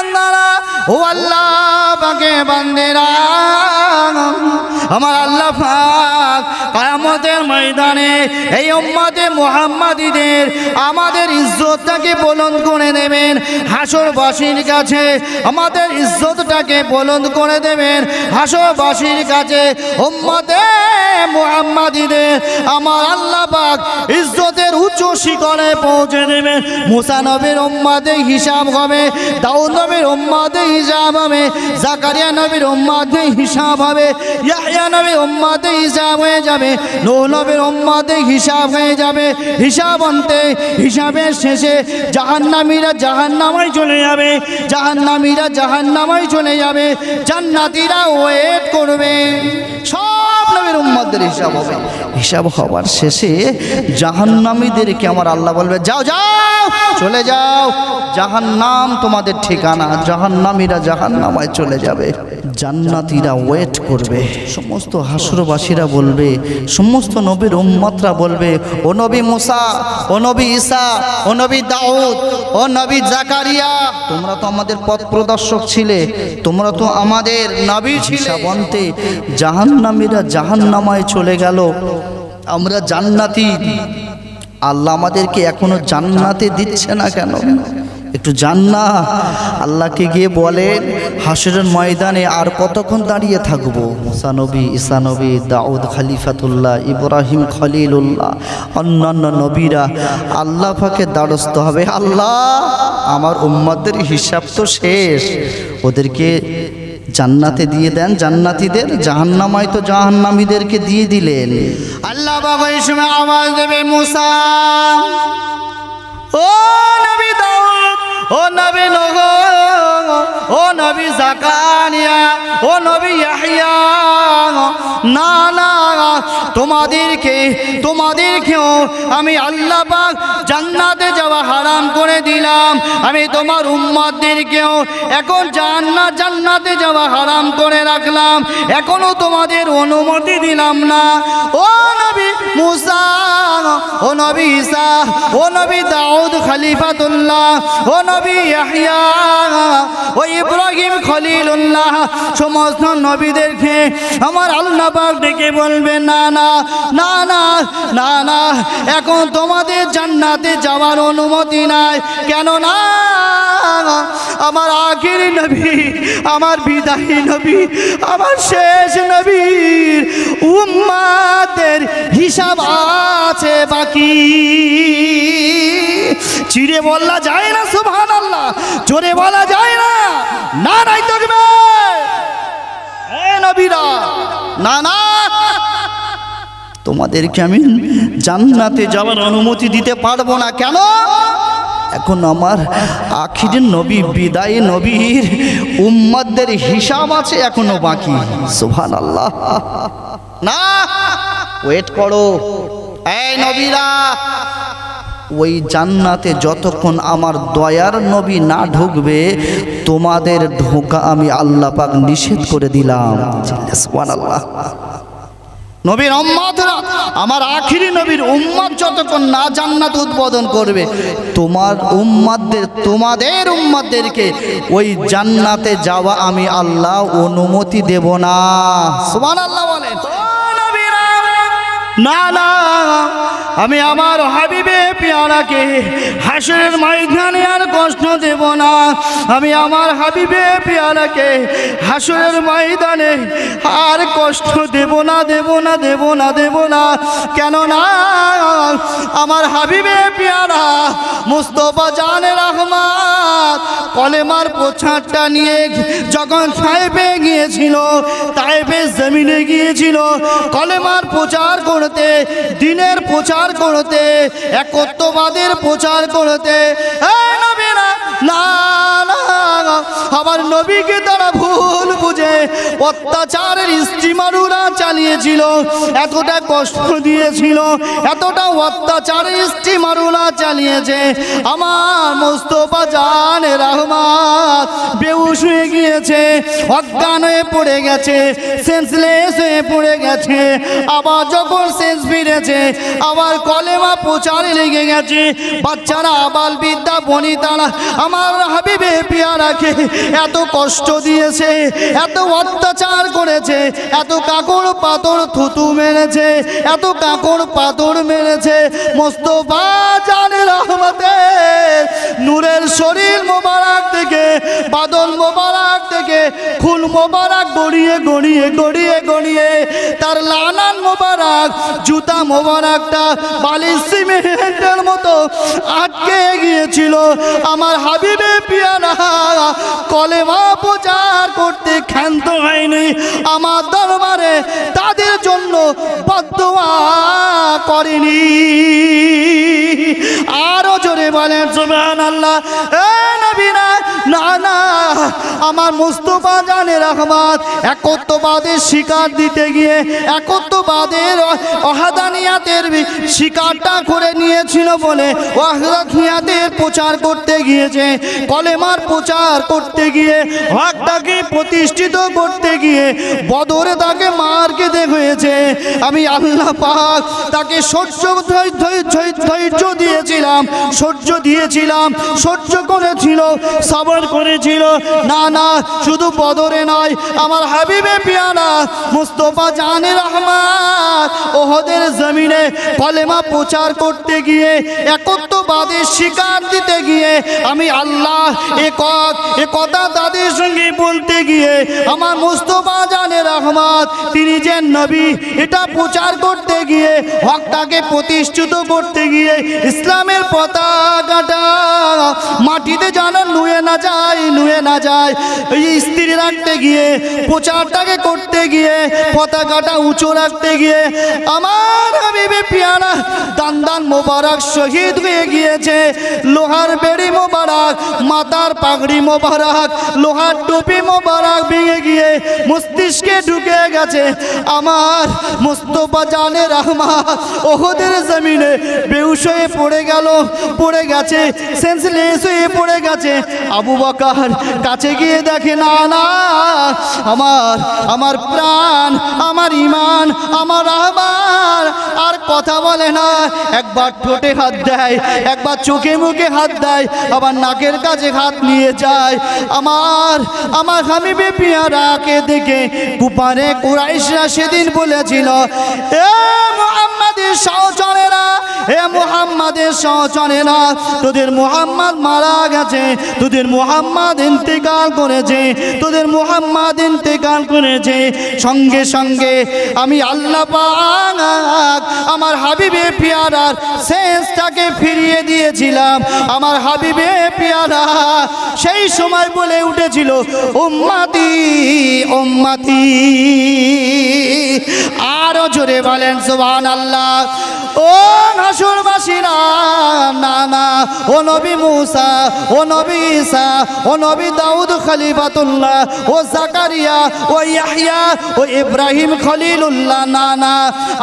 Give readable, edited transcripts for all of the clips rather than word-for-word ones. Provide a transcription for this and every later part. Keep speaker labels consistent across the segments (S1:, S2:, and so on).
S1: বান্দারা, ও আল্লাহ পাকের বান্দেরা, আমার আল্লাহ পাক কিয়ামতের ময়দানে এই উম্মতে মুহাম্মাদীদের আমাদের ইজ্জতটাকে বুলন্দ করে দেবেন। হাসরবাসীর কাছে আমাদের ইজ্জতটাকে বুলন্দ করে দেবেন। হাসরবাসীর কাছে উম্মতে মুহাম্মাদীদের আমার আল্লাহ পাক ইজ্জতের উচ্চ শিখরে পৌঁছে দেবেন। মুসা নবীর উম্মতে হিসাব হবে, দাউদ নবীর উম্মতে হিসাব হবে, জাকারিয়া নবীর উম্মতে হিসাব হবে, ইয়াহইয়া নবীর উম্মতে হিসাব হয়ে যাবে, নূহ নবীর উম্মতে হিসাব হয়ে যাবে। হিসাব অন্তে হিসাবের শেষে জাহান্নামীরা জাহান্নামে চলে যাবে, জাহান্নামীরা জাহান্নামে চলে যাবে, জান্নাতীরা ওয়েট করবে। সব নবীর উম্মতদের হিসাব হবে। হিসাব হওয়ার শেষে জাহান্নামীদেরকে আমার আল্লাহ বলবে, যাও যাও চলে যাও, জাহান্নাম তোমাদের ঠিকানা। জাহান্নামীরা জাহান্নামে চলে যাবে, জান্নাতীরা ওয়েট করবে। সমস্ত হাসরবাসীরা বলবে, সমস্ত নবীর উম্মতরা বলবে, ও নবী মুসা, ও নবী ঈসা, ও নবী দাউদ, ও নবী জাকারিয়া, তোমরা তো আমাদের পথ প্রদর্শক ছিলে, তোমরা তো আমাদের নবী ছিলে। অন্তে জাহান্নামীরা জাহান্নামায় চলে গেল, আমরা জান্নাতি। আল্লাহ আমাদেরকে এখনো জান্নাতে দিচ্ছে না কেন? একটু জান্না আল্লাহকে গিয়ে বলেন, হাসরের ময়দানে আর কতক্ষণ দাঁড়িয়ে থাকবো? মুসা নবী, ঈসা নবী, দাউদ খলিফাতুল্লাহ, ইব্রাহিম খলিলুল্লাহ, অন্যান্য নবীরা আল্লাহ পাকে দ্বারস্থ হবে, আল্লাহ আমার উম্মতদের হিসাব তো শেষ, ওদেরকে জান্নাতে দিয়ে দেন জান্নাতীদের, জাহান্নামায় তো জাহান্নামীদেরকে দিয়ে দিলেন। আল্লাহ বাবা এই সময় আওয়াজ দেবে, মুসা, ও নবী দাউদ, ও নবী নূহ, ও নবী জাকারিয়া, ও নবী ইয়াহইয়া, না না, তোমাদেরকেও আমি আল্লাহ পাক জান্নাতে যাওয়া হারাম করে দিলাম। আমি তোমার উম্মতদেরকেও এখন জান্নাতে যাওয়া হারাম করে রাখলাম, এখনো তোমাদের অনুমতি দিলাম না। ও নবী মুসা, ও নবী ঈসা, ও নবী দাউদ খলিফাতুল্লাহ, ও নবী ইয়াহইয়া, ও ইব্রাহিম খলিলুল্লাহ, সমস্ত নবীদেরকে আমার আল্লাহ পাক ডেকে বলবে, না না না না না না, এখন তোমাদের জান্নাতে যাওয়ার অনুমতি নাই। কেন না? আমার আখিরি নবী, আমার বিদায়ী নবী, আমার শেষ নবীর উম্মতের হিসাব আছে বাকি। চিড়ে বলা যায় না সুবহানাল্লাহ, জোরে বলা যায় না, না নাই থাকবে নবীরা, না না, তোমাদেরকে আমি জান্নাতে যাওয়ার অনুমতি দিতে পারবো না। কেন? এখন আমার আখির নবী, বিদায়ী নবীর উম্মতদের হিসাব আছে এখনো বাকি। সুবহানাল্লাহ, না, ওয়েট করো এই নবীরা। ওই জান্নাতে যতক্ষণ আমার দয়ার নবী না ঢুকবে, তোমাদের ঢোকা আমি আল্লাহ পাক নিষেধ করে দিলাম। সুবহানাল্লাহ। নবীর উম্মতরা, আমার আখিরি নবীর উম্মত যতক্ষণ না জান্নাত উদ্বোধন করবে, তোমাদের উম্মতদেরকে ওই জান্নাতে যাওয়া আমি আল্লাহ অনুমতি দেব না। সুবহানাল্লাহ বলেন। না না, আমি আমার হাবিবে পেয়ারাকে হাসরের ময়দানে আর কষ্ট দেব না। আমি আমার হাবিবে পেয়ারাকে হাসরের ময়দানে আর কষ্ট দেব না, দেব না, দেব না, দেব না। কেন না? আমার হাবিবে পেয়ারা মুস্তাফা জানে রহমত কলেমার প্রচারটা নিয়ে যখন তায়েফে গিয়েছিল, তায়েফের জমিনে গিয়েছিল কলেমার প্রচার করতে, দিনের প্রচার করতে, একত্ববাদের প্রচার করতে। না না, আমার নবীকে তারা ভুল বুঝে অত্যাচারের স্টিমারুরা চালিয়েছিল, এতটা কষ্ট দিয়েছিল, এতটা অত্যাচারের স্টিমারুরা চালিয়েছে। আমার মুস্তাফা জানে রহমত বেহুশ হয়ে গিয়ে গিয়েছে, অজ্ঞান হয়ে পড়ে গেছে, সেন্সলেস হয়ে পড়ে গেছে। আবার যখন সেন্স ফিরেছে, আবার কলেমা প্রচারে লেগে গেছে। বাচ্চারা, আবাল বিদ্যা বনিতারা আমার হাবিবে পিয়ারাকে এত কষ্ট দিয়েছে, এত অত্যাচার করেছে, এত কাকড় পাথর থুতু মেরেছে, এত কাকড় পাথর মেরেছে। মোস্তফা জানের রহমতে নূরের শরীর মোবারক থেকে, বাদল মোবারক থেকে খুন মোবারক গড়িয়ে গড়িয়ে গড়িয়ে গড়িয়ে তার লানান মোবারক, জুতা মোবারকটা বালিশ সিমেন্টের মতো আটকে গিয়েছিল। আমার হাবিবে পিয়ারা কলেমা প্রচার করতে ক্ষান্ত হয়নি। আমার দরবারে তাদের জন্য বদদুয়া করেনি। আরো জোরে বলেন সুবহানাল্লাহ। নবীনা না না, আমার মুস্তাফা জানে রহমত একত্ববাদের শিকার দিতে গিয়ে, একত্ববাদের ওয়াহদানিয়াতের শিকারটা করে নিয়েছিল বলে ওয়াহদানিয়াতের প্রচার করতে গিয়েছে, কলেমার প্রচার করতে গিয়ে, হকটাকে প্রতিষ্ঠিত করতে গিয়ে বদরে তাকে মার খেতে হয়েছে। আমি আল্লাহ পাক তাকে ধৈর্য দিয়েছিলাম, সহ্য দিয়েছিলাম, সহ্য করেছিল, সবর করেছিল। না না, শুধু বদরে নয়, আমার হাবিবে পিয়ারা মুস্তাফা জানে রহমত ওহদের জমিনে কলেমা প্রচার করতে গিয়ে, একত্ববাদের শিকার দিতে গিয়ে, আমি আল্লাহ এ কথা তাদের সঙ্গে বলতে গিয়ে, আমার মুস্তাফা জানে রহমত তিনি যে নবী এটা প্রচার করতে গিয়ে, হকটাকে প্রতিষ্ঠিত করতে গিয়ে, ইসলামের পতাকাটা মাটিতে যেন নুয়ে না যায়, নুয়ে না যায়, এই স্থির রাখতে গিয়ে, প্রচারটাকে করতে গিয়ে, পতাকাটা উঁচু রাখতে গিয়ে আমার হাবিবে পিয়ারা দান দান মোবারক শহীদ হয়ে গিয়েছে। লোহার বেড়ি মোবারক, মাথার পাগড়ি মোবারক, লোহার টুপি মোবারক ভেঙে গিয়ে মস্তিষ্কে ঢুকে গেছে। আমার মুস্তাফা জানে রহমত ওহদের জমিনে বেহুশ হয়ে পড়ে গেল, পড়ে গেছে, সেন্সলেস হয়ে পড়ে গেছে। আবু বকর কাছে গিয়ে দেখে না না, আমার প্রাণ, আমার ঈমান, আমার রহমান আর কথা বলে না। একবার ঠোঁটে হাত দেয়, একবার চোখে মুখে হাত দেয়, আবার নাকের কাছে হাত নিয়ে যায়। আমার হাবিবে পিয়ারাকে দেখে কুপারে কুরাইশরা সেদিন বলেছিল, এ মুহাম্মাদের সহচরেরা, এ মুহাম্মাদের সহচরেরা, তোদের মুহাম্মদ মারা গেছে, তোদের মুহাম্মদ ইন্তেকাল করেছে, তোদের মুহাম্মদ ইন্তেকাল করেছে। সঙ্গে সঙ্গে আমি আল্লাহ পাক আমার হাবিবে পিয়ারার সেন্সটাকে ফিরিয়ে দিয়েছিলাম। আমার হাবিবে পিয়ারা সেই সময় বলে উঠেছিল, উম্মতি উম্মতি। আরো জোরে বলেন সুবহানাল্লাহ। ও হাসরবাসীরা, না না, ও নবী মুসা, ও নবী ঈসা, ও নবী দাউদ খলিফাতুল্লাহ, ও জাকারিয়া, ও ইয়াহইয়া, ও ইব্রাহিম খলিলুল্লাহ, না না,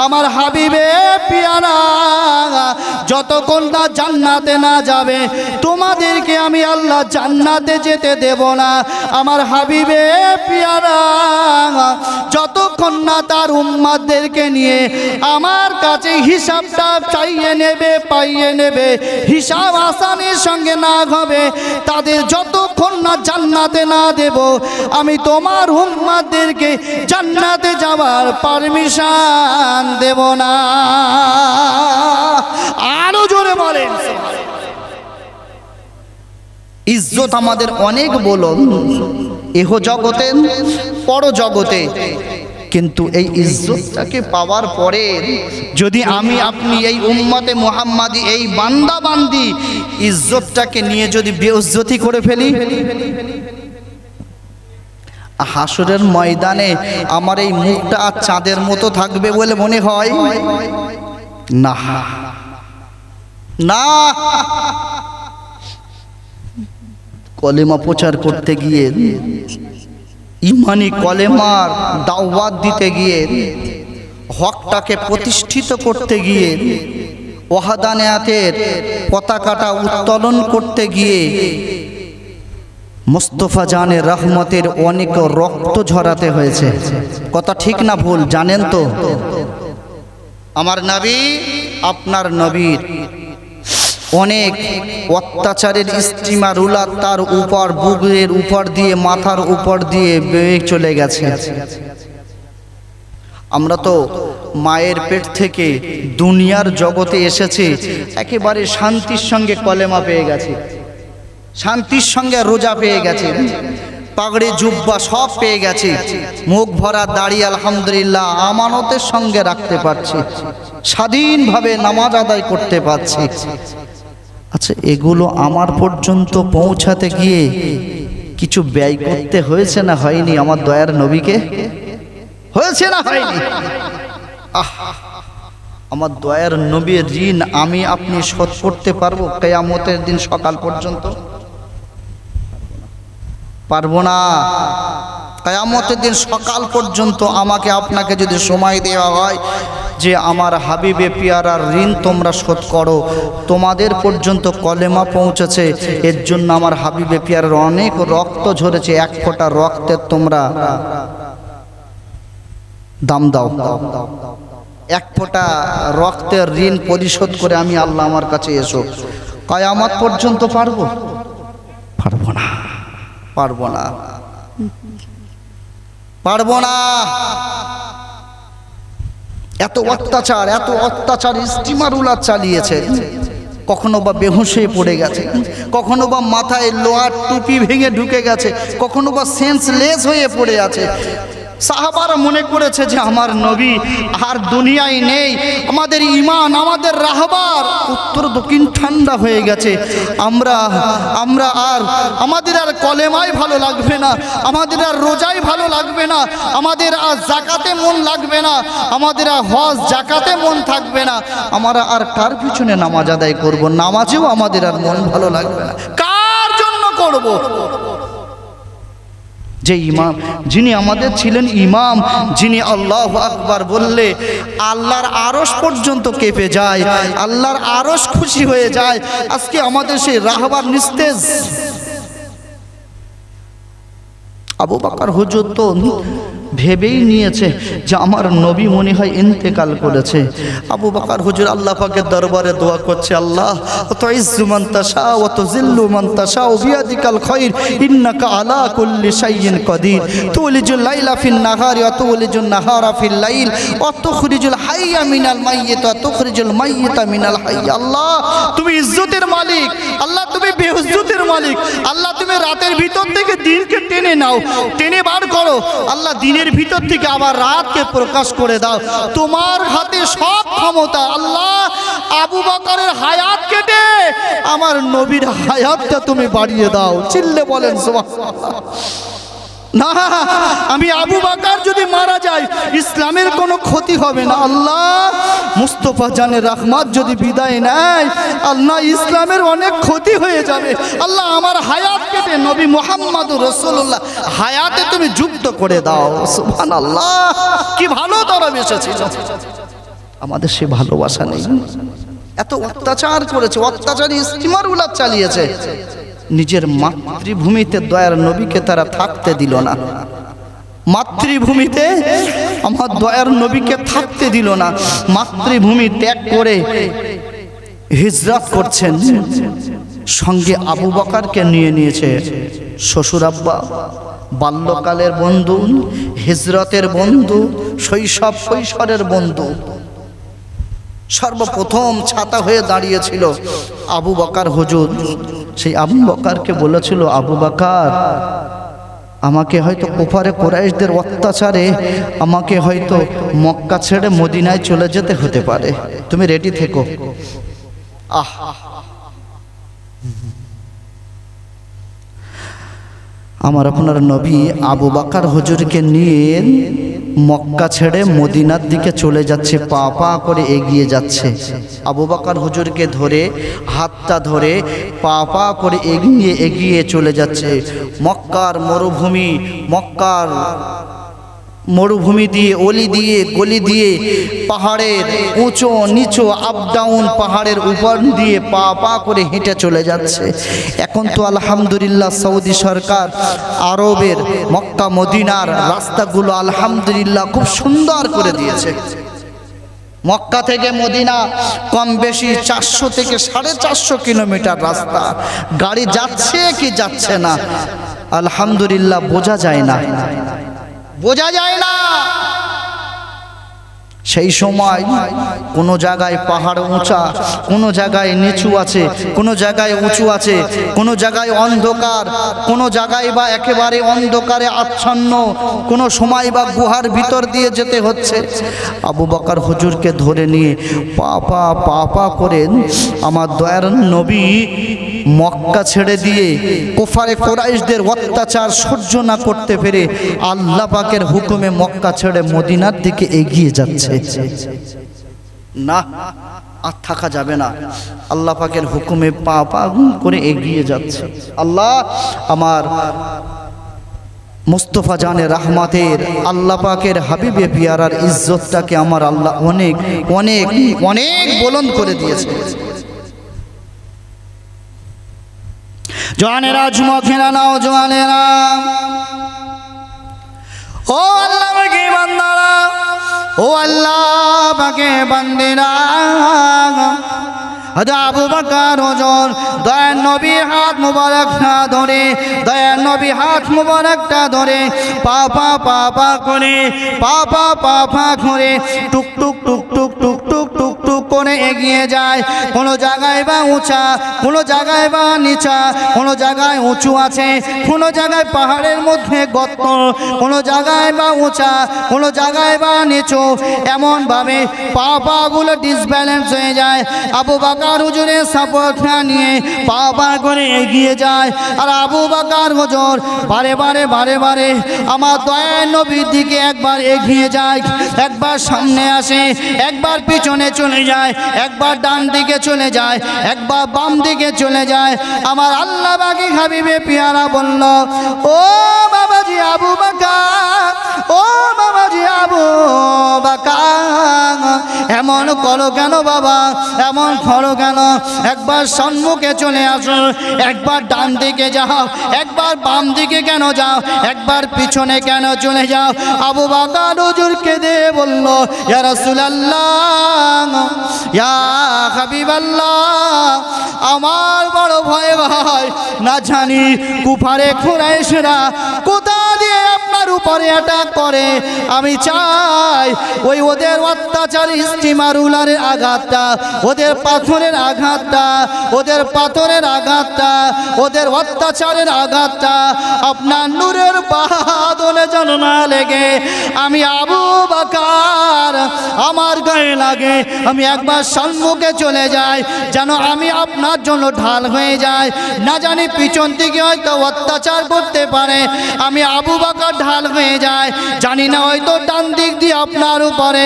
S1: আমার হাবিবে পিয়ারা যতক্ষণ না জান্নাতে না যাবে তোমাদেরকে আমি আল্লাহ জান্নাতে যেতে দেব না। আমার হাবিবে পিয়ারা যতক্ষণ না তার উম্মতদেরকে নিয়ে আমার কাছে হিসাবটা চাইয়ে নেবে, পাইয়ে নেবে, হিসাব আসানের সঙ্গে না হবে, তাদের যতক্ষণ না জান্নাতে না দেব আমি তোমার উম্মতদেরকে জান্নাতে যাওয়ার পারমিশন দেব না। আরো জোরে বলেন। ইজ্জত আমাদের অনেক বলুন, এহ জগতে পর জগতে, কিন্তু এই ইজ্জতটাকে পাওয়ার পরে যদি আমি আপনি এই উম্মতে মুহাম্মাদি, এই বান্দা বান্দি ইজ্জতটাকে নিয়ে যদি বেইজ্জতি করে ফেলি, হাসরের ময়দানে আমার এই মুখটা চাঁদের মতো থাকবে বলে মনে হয় না, না। কলেমা প্রচার করতে গিয়ে, ইমানি কলেমার দাওয়াত দিতে গিয়ে, হকটাকে প্রতিষ্ঠিত করতে গিয়ে, ওয়াহদানিয়াতের পতাকাটা উত্তোলন করতে গিয়ে মুস্তাফা জানের রহমতের অনেক রক্ত ঝরাতে হয়েছে। কথা ঠিক না ভুল জানেন তো? আমার নবী, আপনার নবীর অনেক অত্যাচারের স্টিমার রুলার তার উপর, বুকের উপর দিয়ে, মাথার উপর দিয়ে বেয়ে চলে গেছে। আমরা তো মায়ের পেট থেকে দুনিয়ার জগতে এসেছি, একেবারে শান্তির সঙ্গে কলেমা পেয়ে গেছি, শান্তির সঙ্গে রোজা পেয়ে গেছে, পাগড়ি জুব্বা সব পেয়ে গেছে, মুখ ভরা দাড়ি আলহামদুলিল্লাহ আমানতের সঙ্গে রাখতে পারছি, স্বাধীনভাবে নামাজ আদায় করতে পারছি। আচ্ছা, এগুলো আমার পর্যন্ত পৌঁছাতে গিয়ে কিছু ব্যয় করতে হয়েছে না হয়নি? আমার দয়ার নবীকে হয়েছে না হয়নি? আমার দয়ার নবীর ঋণ আমি আপনি শোধ করতে পারবো কিয়ামতের দিন সকাল পর্যন্ত? পারবো না। কিয়ামতের দিন সকাল পর্যন্ত আমাকে আপনাকে যদি সময় দেওয়া হয় যে আমার হাবিবে পিয়ারার ঋণ তোমরা শোধ করো, তোমাদের পর্যন্ত কলেমা পৌঁছেছে, এর জন্য আমার হাবিবে পিয়ারার অনেক রক্ত ঝরেছে, এক ফোঁটা রক্তের তোমরা দাম দাও, এক ফোঁটা রক্তের ঋণ পরিশোধ করে আমি আল্লাহ আমার কাছে এসো। কিয়ামত পর্যন্ত পারবো? পারবো না, পারবো না, পারবো না। এত অত্যাচার, এত অত্যাচার স্টিমার রুলার চালিয়েছে। কখনো বা বেহুশ হয়ে পড়ে গেছে, কখনো বা মাথায় লোহার টুপি ভেঙে ঢুকে গেছে, কখনো বা সেন্সলেস হয়ে পড়ে আছে। সাহাবারা মনে করেছে যে আমার নবী আর দুনিয়ায় নেই, আমাদের ঈমান, আমাদের রাহবার উত্তর দক্ষিণ ঠান্ডা হয়ে গেছে। আমরা আর আমাদের আর কলেমায় ভালো লাগবে না, আমাদের আর রোজায় ভালো লাগবে না, আমাদের আর জাকাতে মন লাগবে না, আমাদের আর হজ জাকাতে মন থাকবে না, আমরা আর কার পিছনে নামাজ আদায় করব, নামাজেও আমাদের আর মন ভালো লাগবে না। কার জন্য করব? যে ইমাম, যিনি আমাদের ছিলেন ইমাম, যিনি আল্লাহু আকবার বললে আল্লাহর আরশ পর্যন্ত কেঁপে যায়, আল্লাহর আরশ খুশি হয়ে যায়। আজকে আমাদের সেই রাহবার নিস্তেজ আবু বকর হুজুর তো ভেবেই নিয়েছে যে আমার নবী মনে হয় ইন্তেকাল করেছে। আবু বকর হুজুর আল্লাহ পাকের দরবারে দোয়া করছে, আল্লাহ তুইজ্জু মান তাশা ওয়া তুযিল্লু মান তাশা বিয়াদিকাল খায়র ইন্নাকা আলা কুল্লি শাইইন কাদির তুলিজুল লাইলা ফিন নাহারি ওয়া তুলিজুন নাহারা ফিল লাইল ওয়া তুখরিজুল হাইয়া মিনাল মাইয়িত ওয়া তুখরিজুল মাইয়িতা মিনাল হাইয়। আল্লাহ তুমি ইজ্জতের মালিক, আল্লাহ তুমি বেইজ্জতের মালিক, আল্লাহ তুমি রাতের ভিতর থেকে দিনকে টেনে নাও, টেনে বার করো, আল্লাহ দিনের ভিতর থেকে আবার রাতকে প্রকাশ করে দাও, তোমার হাতে সব ক্ষমতা। আল্লাহ আবু বকরের হায়াত কেটে আমার নবীর হায়াতটা তুমি বাড়িয়ে দাও। চিল্লে বলেন সুবহানাল্লাহ। না, আমি আবু বকর যদি মারা যায় ইসলামের কোনো ক্ষতি হবে না। আল্লাহ মুস্তাফা জানের রহমত যদি বিদায় নেয়, আল্লাহ ইসলামের অনেক ক্ষতি হয়ে যাবে। আল্লাহ আমার হায়াত কেটে নবী মুহাম্মদুর রাসূলুল্লাহ হায়াতে তুমি যুক্ত করে দাও। সুবহানাল্লাহ, কি ভালো তারা বেঁচেছিল। আমাদের সে ভালোবাসা নেই। এত অত্যাচার করেছে, অত্যাচারী স্টিমার উলাদ চালিয়েছে। নিজের মাতৃভূমিতে দয়ার নবীকে তারা থাকতে দিল না, মাতৃভূমিতে আমার দয়ার নবীকে থাকতে দিল না। মাতৃভূমি ত্যাগ করে হিজরত করছেন, সঙ্গে আবু বকরকে নিয়ে নিয়েছে শ্বশুর আব্বা, বাল্যকালের বন্ধু, হিজরতের বন্ধু, শৈশব কৈশোরের বন্ধু। সর্বপ্রথম ছাতা হয়ে দাঁড়িয়েছিল আবু বকর হুজুর। সেই আবু বকরকে বলেছিল, আবু বকর আমাকে হয়তো কুফারে কুরাইশদের অত্যাচারে আমাকে হয়তো মক্কা ছেড়ে মদিনায় চলে যেতে হতে পারে, তুমি রেডি থেকো। আমার আপনার নবী আবু বকর হুজুরকে নিয়ে মক্কা ছেড়ে মদিনার দিকে চলে যাচ্ছে, পা পা করে এগিয়ে যাচ্ছে। আবু বকর হুজুরকে ধরে, হাতটা ধরে পা পা করে এগিয়ে এগিয়ে চলে যাচ্ছে। মক্কার মরুভূমি, মক্কার মরুভূমি দিয়ে অলি দিয়ে গলি দিয়ে পাহাড়ের উঁচু নিচু আপ ডাউন পাহাড়ের উপর দিয়ে পা পা করে হেঁটে চলে যাচ্ছে। এখন তো আলহামদুলিল্লাহ সৌদি সরকার আরবের মক্কা মদিনার রাস্তাগুলো আলহামদুলিল্লাহ খুব সুন্দর করে দিয়েছে। মক্কা থেকে মদিনা কম বেশি 400 থেকে 450 কিলোমিটার রাস্তা। গাড়ি যাচ্ছে কি যাচ্ছে না আলহামদুলিল্লাহ বোঝা যায় না, বোঝা যায় না। সেই সময় কোনো জায়গায় পাহাড় উঁচা, কোনো জায়গায় নিচু আছে, কোনো জায়গায় উঁচু আছে, কোনো জায়গায় অন্ধকার, কোনো জায়গায় বা একেবারে অন্ধকারে আচ্ছন্ন, কোনো সময় বা গুহার ভিতর দিয়ে যেতে হচ্ছে। আবু বকর হুজুরকে ধরে নিয়ে পা পা করেন আমার দয়ার নবী মক্কা ছেড়ে দিয়ে কুফারে কুরাইশদের অত্যাচার সহ্য না করতে পেরে আল্লাহ পাকের হুকুমে মক্কা ছেড়ে মদিনার দিকে এগিয়ে যাচ্ছে। না আর থাকা যাবে না, আল্লাহ পাকের হুকুমে পা পা করে এগিয়ে যাচ্ছে। আল্লাহ আমার মুস্তফা জানে রহমাতের আল্লাহ পাকের হাবিবে পিয়ারার ইজ্জতটাকে আমার আল্লাহ অনেক অনেক অনেক বুলন্দ করে দিয়েছে। জওয়ানেরা যুবকেরা নাও জওয়ানেরা, ও আল্লাহ পাকে বান্দারা, ও আল্লাহ পাকে বান্দিরা, আবু বকর হুজুর দয়ার নবীর হাত মুবারকটা ধরে, দয়ার নবী হাত মুবারকটা ধরে পা পা করে পা করে টুক টুক টুক টুক টুক টুক টুক টুক করে এগিয়ে যায়। কোনো জায়গায় বা উঁচা, কোনো জায়গায় বা নিচা, কোনো জায়গায় উঁচু আছে, কোনো জায়গায় পাহাড়ের মধ্যে গর্ত, কোনো জায়গায় বা উঁচা, কোনো জায়গায় বা নিচু, এমনভাবে পাগুলো ডিসব্যালেন্স হয়ে যায়। আবু বকর হুজুরের সাপোর্টটা নিয়ে পা করে এগিয়ে যায়। আর আবু বকর হুজুর বারে বারে আমার দয়ার নবীর দিকে একবার এগিয়ে যায়, একবার সামনে আসে, একবার পিছনে চলে যায়, একবার ডান দিকে চলে যায়, একবার বাম দিকে চলে যায়। আমার আল্লাহ পাকি হাবিবে পিয়ারা বলল, ও বাবাজি আবু বকর, ও বাবাজি আবু বকর, এমন করো কেন বাবা, এমন করো কেন? একবার সম্মুখে চলে আসো, একবার ডান দিকে যাও, একবার বাম দিকে কেন যাও, একবার পিছনে কেন চলে যাও? আবু বকর হুজুর কেঁদে বলল, ইয়া রাসূলুল্লাহ, ইয়া হাবিবাল্লাহ, আমার বড় ভয় হয়, না জানি কুফারে কুরাইশরা কোথা দিয়ে আপনার উপরে অ্যাটাক করে। আমি চাই ওই ওদের অত্যাচারী স্টিমারুলারের আঘাতটা, ওদের পাথরের আঘাতটা, ওদের পাথরের আঘাতটা, ওদের অত্যাচারের আঘাতটা আপনার নূরের বাদলে যেন না লেগে আমি আবু বকর আমার গায়ে লাগে, আমি একবার সম্মুখে চলে যাই, যেন আমি আপনার জন্য ঢাল হয়ে যাই। না জানি পিছন দিকে হয়তো অত্যাচার করতে পারে, আমি আবু বকর ঢাল হয়ে যায়। জানি না হয়তো ডান দিক দিয়ে আপনার উপরে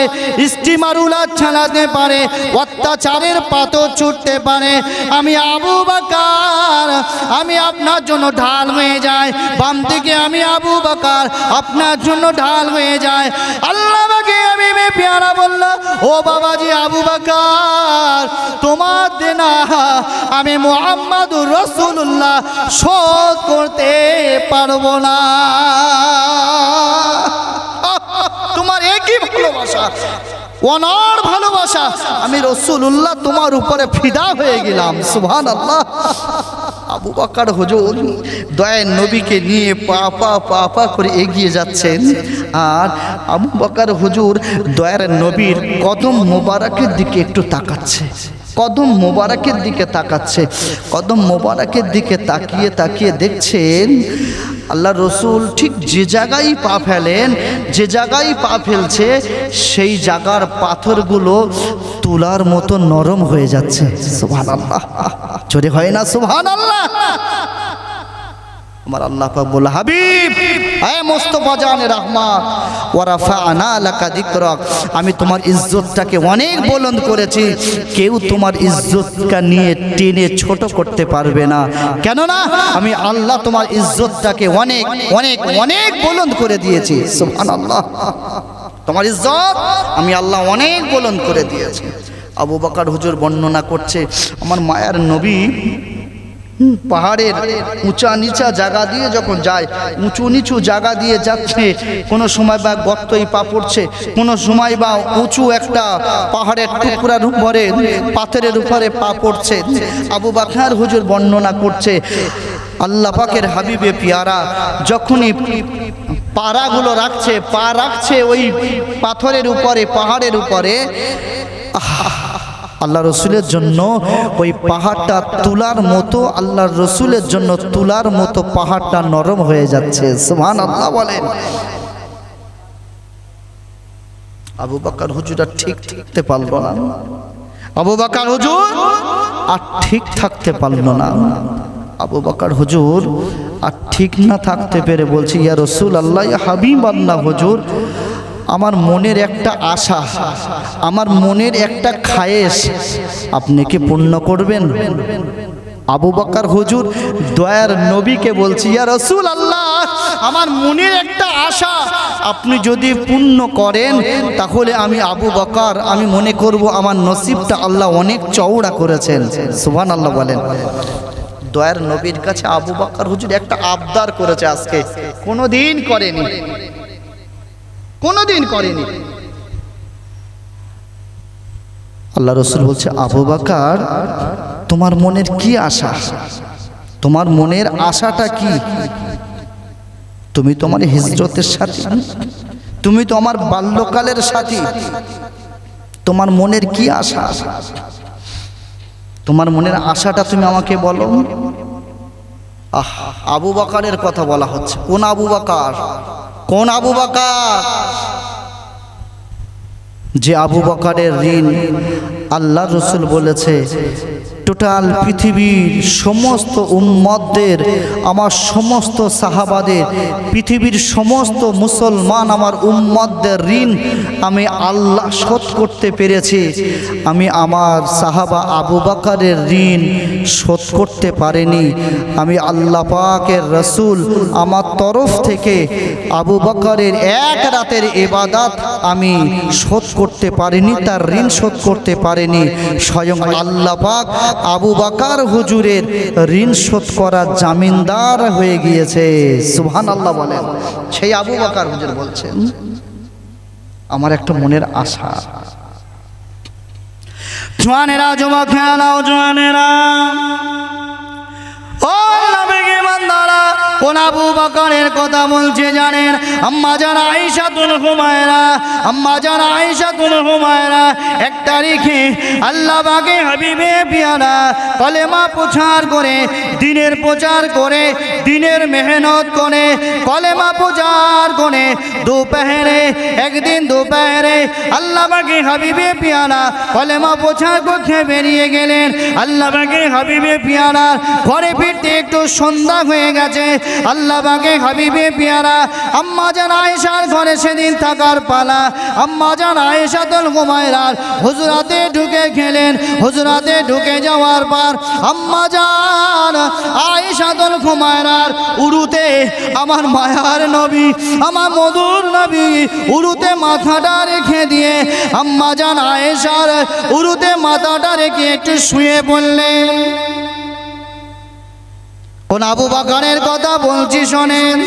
S1: স্টিমারুলার চালাতে পারে, অত্যাচারের পাথর ছুটতে পারে। আমি আবু বকর আমি আপনার জন্য ঢাল হয়ে যায়, বাম দিকে আমি আবু বকর আপনার জন্য ঢাল হয়ে যায়। আল্লাহ পাকে আমি পেয়ারা বলল, ও বাবাজি আবু বকর, তোমার দেনা আমি মুহাম্মাদুর রাসূলুল্লাহ শোধ করতে পারবো না। তোমার একই ভালোবাসা, অনার ভালোবাসা, আমি রাসূলুল্লাহ তোমার উপরে ফিদা হয়ে গেলাম। সুবহানাল্লাহ। আবু বকর হুজুর দয়ার নবীকে নিয়ে পা করে এগিয়ে যাচ্ছেন। আর আবু বকর হুজুর দয়ার নবীর কদম মোবারকের দিকে একটু তাকাচ্ছে, কদম মোবারকের দিকে তাকাচ্ছে। কদম মোবারকের দিকে তাকিয়ে তাকিয়ে দেখছেন আল্লাহ রসুল ঠিক যে জায়গায় পা ফেলেন, যে জায়গায় পা ফেলছে সেই জায়গার পাথরগুলো তুলার মতো নরম হয়ে যাচ্ছে। সুবহানাল্লাহ, চোরে হয় না সুবহানাল্লাহ। আমার আল্লাহ পাক বলল, হাবিব, হে মুস্তাফা জানে রহমান, ও ওয়া রাফা'না লাকা যিকরাক, আমি তোমার ইজ্জতটাকে অনেক বুলন্দ করেছি, কেউ তোমার ইজ্জতকে নিয়ে টেনে ছোট করতে পারবে না। কেননা আমি আল্লাহ তোমার ইজ্জতটাকে অনেক অনেক অনেক বুলন্দ করে দিয়েছি। সুবহানাল্লাহ, তোমার ইজ্জত আমি আল্লাহ অনেক বুলন্দ করে দিয়েছি। আবু বকর হুজুর বর্ণনা করছে, আমার মায়ার নবী পাহাড়ের উঁচা নিচা জায়গা দিয়ে যখন যায়, উঁচু নিচু জায়গা দিয়ে যাচ্ছে, কোনো সময় বা গর্তই পা পড়ছে, কোনো সময় বা উঁচু একটা পাহাড়ের টুকরার উপরে পাথরের উপরে পা পড়ছে। আবু বকর হুজুর বর্ণনা করছে, আল্লাহ পাকের হাবিবে পিয়ারা যখনই পাড়াগুলো রাখছে, পা রাখছে ওই পাথরের উপরে, পাহাড়ের উপরে, আল্লাহ রসুলের জন্য ওই পাহাড়টা তুলার মতো, আল্লাহর রসুলের জন্য তুলার মতো পাহাড়টা নরম হয়ে যাচ্ছে। সুবহানাল্লাহ বলেন। আবু বকর হুজুর আর ঠিক থাকতে পারলো না, আবু বকর হুজুর আর ঠিক থাকতে পারলো না। আবু বকর হুজুর আর ঠিক না থাকতে পেরে বলছি, ইয়া রাসূলুল্লাহ, ইয়া হাবিবাল্লাহ হুজুর, আমার মনের একটা আশা, আমার মনের একটা খায়েশ আপনি কি পূর্ণ করবেন? আবু বকর হুজুর দয়ার নবীকে বলছি, ইয়া রাসূলুল্লাহ, আমার মনের একটা আশা আপনি যদি পূর্ণ করেন তাহলে আমি আবু বকর, আমি মনে করব আমার নসিবটা আল্লাহ অনেক চওড়া করেছেন। সুবহানাল্লাহ বলেন। দয়ার নবীর কাছে আবু বকর হুজুর একটা আবদার করেছে, আজকে কোনোদিন করেনি, কোনোদিন করেনি। আল্লাহ রসুল বলছে, আবু বকর, তোমার মনের কি আশা? তোমার মনের আশাটা কি? তুমি তোমার হিজরতের সাথী, তুমি তো আমার বাল্যকালের সাথী, তোমার মনের কি আশা? তোমার মনের আশাটা তুমি আমাকে বলো। আবু বকরের কথা বলা হচ্ছে। কোন আবু বকর? কোন আবু বকর? যে আবু বকরের ঋণ আল্লাহ রসুল বলেছে টোটাল পৃথিবীর সমস্ত উম্মতদের, আমার সমস্ত সাহাবাদের, পৃথিবীর সমস্ত মুসলমান আমার উম্মতদের ঋণ আমি আল্লাহ শোধ করতে পেরেছি। আমি আমার সাহাবা আবু বকরের ঋণ শোধ করতে পারিনি। আমি আল্লাহ পাকের রসুল আমার তরফ থেকে আবু বকরের এক রাতের ইবাদত আমি শোধ করতে পারিনি, তার ঋণ শোধ করতে পারিনি। স্বয়ং আল্লাহ পাক আবু বকর হুজুরের ঋণ শোধ করার জামিনদার হয়ে গিয়েছে। সুবহানাল্লাহ বলেন। সেই আবু বকর হুজুর বলছেন, আমার একটা মনের আশা। জওয়ানেরা, যুবক নাও, জওয়ানেরা, ও নবীর বান্দারা, কোন আবু বকরের কথা বলছে জানেন? আম্মা জান আয়েশাতুল হুমায়রা, আম্মা জান আয়েশাতুল হুমায়রা এক তারিখে আল্লাহ পাকের হাবিবে পিয়ারা কলেমা প্রচার করে, দ্বীনের প্রচার করে, দ্বীনের মেহনত করে, কলেমা প্রচার করে, দুপুরে, একদিন দুপুরে আল্লাহ পাকের হাবিবে পিয়ারা কলেমা প্রচার করতে বেরিয়ে গেলেন। আল্লাহ পাকের হাবিবে পিয়ারা ঘরে ফিরতে একটু সন্ধ্যা হয়ে গেছে। আল্লাহ পাকের হাবিবে পিয়ারা আম্মা জান আয়েশার ঘরে সেদিন থাকার পালা। আম্মা জান আয়েশাতুল হুমায়রার হুজরাতে ঢুকে গেলেন। হুজরাতে ঢুকে যাওয়ার পর আম্মা জান আয়েশাতুল হুমায়রার উরুতে আমার মায়ার নবী, আমার মধুর নবী উরুতে মাথাটা রেখে দিয়ে আম্মা জান আয়েশার উরুতে মাথাটা রেখে একটু শুয়ে পড়লেন। কোন আবু বকরের কথা বলছি শোনেন।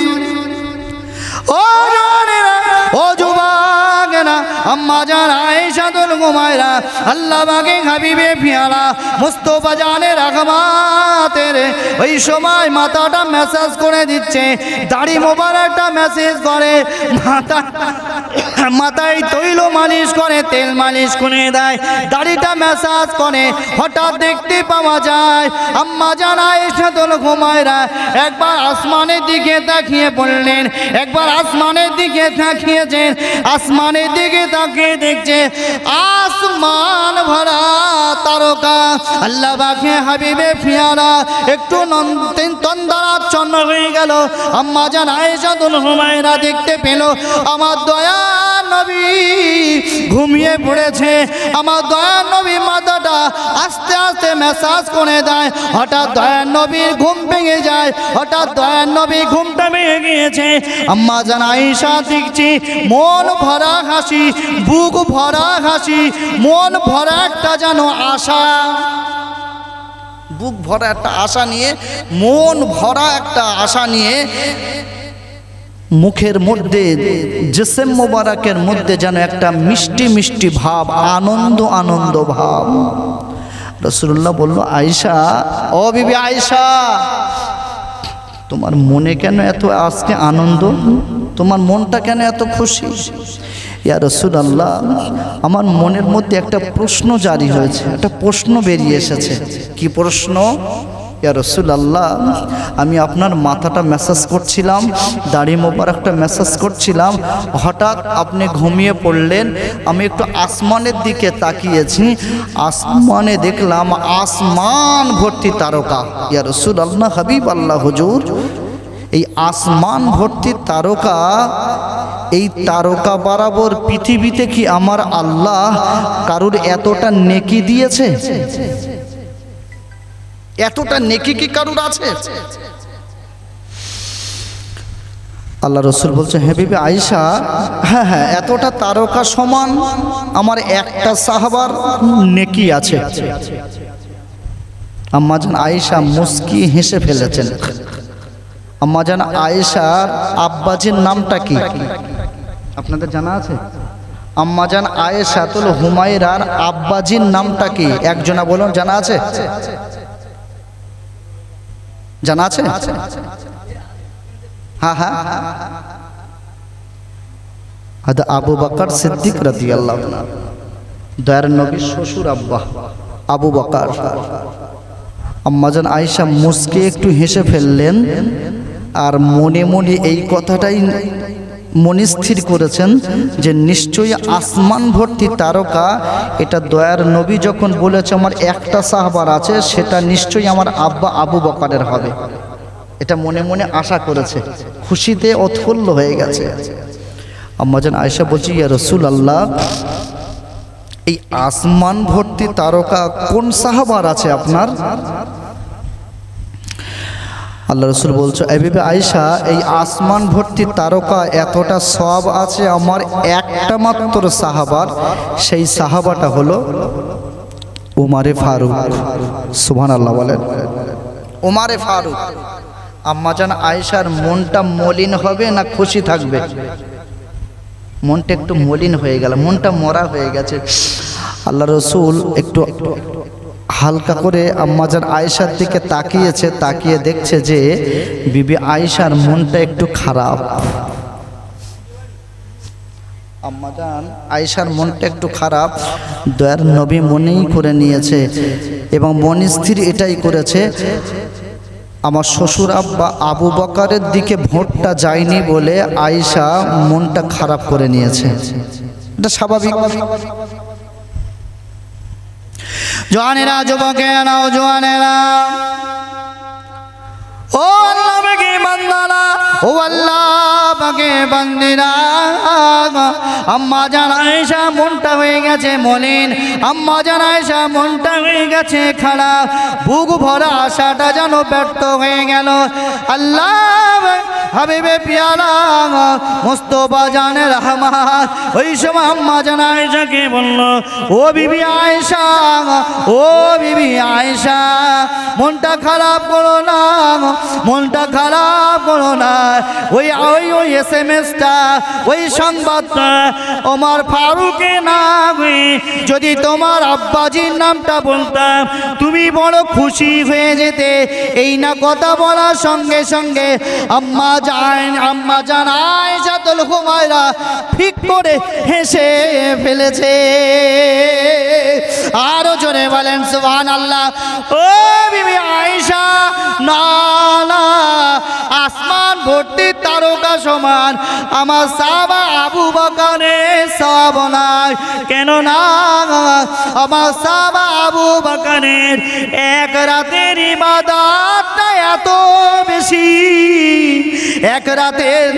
S1: ও জানেরা, ও যুবকেরা, আম্মা জান আয়েশাতুল হুমায়রা আল্লাহ পাকের হাবিবে পিয়ারা মুস্তাফা জানে রাহমাতের ওই সময় মাথাটা ম্যাসাজ করে দিচ্ছে, দাড়ি মোবারকটা ম্যাসাজ করে, মাথায় তৈল মালিশ করে, তেল মালিশ করে দেয়, দাড়িটা ম্যাসাজ করে। হঠাৎ দেখতে পাওয়া যায় আম্মা জান আয়েশাতুল হুমায়রা একবার আসমানের দিকে তাকিয়ে পড়লেন, একবার আসমানের দিকে তাকিয়েছেন, আসমানের দিকে তাকিয়ে দেখছে আসমান ভরা তারকা। আল্লাহ পাকে হাবিবে পিয়ারা একটু তন্দ্রাচ্ছন্ন হয়ে গেল। আম্মা জান আয়েশাতুল হুমায়রা দেখতে পেল আমার দয়া নবী ঘুমিয়ে পড়েছে। আমার দয়া নবী মাথাটা আস্তে আস্তে ম্যাসাজ করে দেয়। হঠাৎ দয়া নবীর ঘুম ভেঙে যায়। হঠাৎ দয়া নবী ঘুমটা ভেঙে গিয়েছে। আম্মা জান আয়েশা দেখছি মন ভরা হাসি, বুক ভরা হাসি, মন ভরা একটা যেন আশা, বুক ভরা একটা আশা নিয়ে, মন ভরা একটা আশা নিয়ে মুখের মধ্যে জিসম মোবারকের মধ্যে যেন একটা মিষ্টি মিষ্টি ভাব, আনন্দ আনন্দ ভাব। রাসূলুল্লাহ বলল, আয়েশা, ও বিবি আয়েশা, তোমার মনে কেন এত আজকে আনন্দ? তোমার মনটা কেন এত খুশি? ইয়া রাসূলুল্লাহ, আমার মনের মধ্যে একটা প্রশ্ন জারি হয়েছে, একটা প্রশ্ন বেরিয়ে এসেছে। কি প্রশ্ন? ইয়া রাসূলুল্লাহ, আমি আপনার মাথাটা ম্যাসাজ করছিলাম, দাড়ি মোবারকটা ম্যাসাজ করছিলাম, হঠাৎ আপনি ঘুমিয়ে পড়লেন। আমি একটু আসমানের দিকে তাকিয়েছি, আসমানে দেখলাম আসমান ভর্তি তারকা। ইয়া রাসূলুল্লাহ, হাবিব আল্লাহ হুজুর, এই আসমান ভর্তি তারকা, এই তারকা বরাবর পৃথিবীতে কি আমার আল্লাহ কারুর এতটা নেকি দিয়েছে? এতটা নেকি কি কারুর আছে? আল্লাহ রাসূল বলছে, হ্যাঁ বিবি আয়েশা, হ্যাঁ হ্যাঁ, এতটা তারকা সমান আমার একটা সাহাবার নেকি আছে। আম্মা জান আয়েশা মুস্কি হেসে ফেলেছেন। আম্মা জান আয়েশার আব্বাজির নামটা কি আপনাদের জানা আছে? আম্মা জান আয়েশাতুল হুমায়রার আব্বাজির নামটা কি? একজনা বলুন, জানা আছে? জানা আছে? হ্যাঁ হ্যাঁ, আবু বকর সিদ্দিক রাদিয়াল্লাহু আনহু, দয়ার নবীর শ্বশুর আব্বা আবু বকর। আম্মা জান আয়েশা মুস্কি একটু হেসে ফেললেন, আর মনে মনে এই কথাটাই মনে স্থির করেছেন যে নিশ্চয়ই আসমান ভর্তি তারকা, এটা দয়ার নবী যখন বলেছে আমার একটা সাহাবার আছে, সেটা নিশ্চয়ই আমার আব্বা আবু বকরের হবে। এটা মনে মনে আশা করেছে, খুশিতে উৎফুল্ল হয়ে গেছে। আম্মা জান আয়েশা বলছি, ইয়া রাসূলুল্লাহ, এই আসমান ভর্তি তারকা কোন সাহাবার আছে আপনার? আল্লাহ রাসূল বলছে, এ বিবি আয়েশা, এই আসমান ভর্তি তারকা এতটা সওয়াব আছে আমার একটা মাত্র সাহাবার। সেই সাহাবাটা হলো উমারে ফারুক। সুবহানাল্লাহ বলেন, উমারে ফারুক। আম্মা জান আয়েশার মনটা মলিন হবে না খুশি থাকবে? মনটা একটু মলিন হয়ে গেল, মনটা মরা হয়ে গেছে। আল্লাহ রাসূল একটু হালকা করে আম্মা জান আয়েশার দিকে তাকিয়েছে, তাকিয়ে দেখছে যে বিবি আয়েশার মনটা একটু খারাপ। আম্মা জান আয়েশার মনটা একটু খারাপ, দয়ার নবী মনেই করে নিয়েছে এবং মন স্থির এটাই করেছে, আমার শ্বশুর আব্বা আবু বকরের দিকে ভোটটা যায়নি বলে আয়েশা মনটা খারাপ করে নিয়েছে। এটা স্বাভাবিক। জওয়ানেরা, যুবকেরা, নওজওয়ানেরা, ও আল্লাহ পাকে বান্দারা, ও আল্লাহ পাকে বান্দিরা, আম্মা জান আয়েশা মনটা হয়ে গেছে মলিন, আম্মা জান আয়েশা মনটা হয়ে গেছে খারাপ, বুক ভরা আশাটা যেন ব্যর্থ হয়ে গেল। আল্লাহ হাবিবে পিয়ারা মুস্তাফা জানে রহমান ওই সময় আম্মা জান আয়েশাকে বলল, ও বিবি আয়েশা, ও বিবি আয়েশা, মনটা খারাপ করো না, মনটা খারাপ করো না। ওই ওই ওই এসএমএসটা, ওই সংবাদটা ওমর ফারুকে না হয়ে যদি তোমার আব্বাজির নামটা বলতাম তুমি বড় খুশি হয়ে যেতে। এই না কথা বলার সঙ্গে সঙ্গে আম্মা আম্মা জান আয়েশাতুল হুমায়রা ঠিক করে হেসে ফেলেছে। আরো জোরে বলেন সুবহানাল্লাহ। ও বিবি আয়েশা, না না, আসমান ভর্তি তারকা সমান আমার সাহাবা আবু বকরের সওয়াব নাই। কেন না? আমার সাহাবা আবু বকরের এক রাতের ইবাদতটা এত বেশি, এক রাতের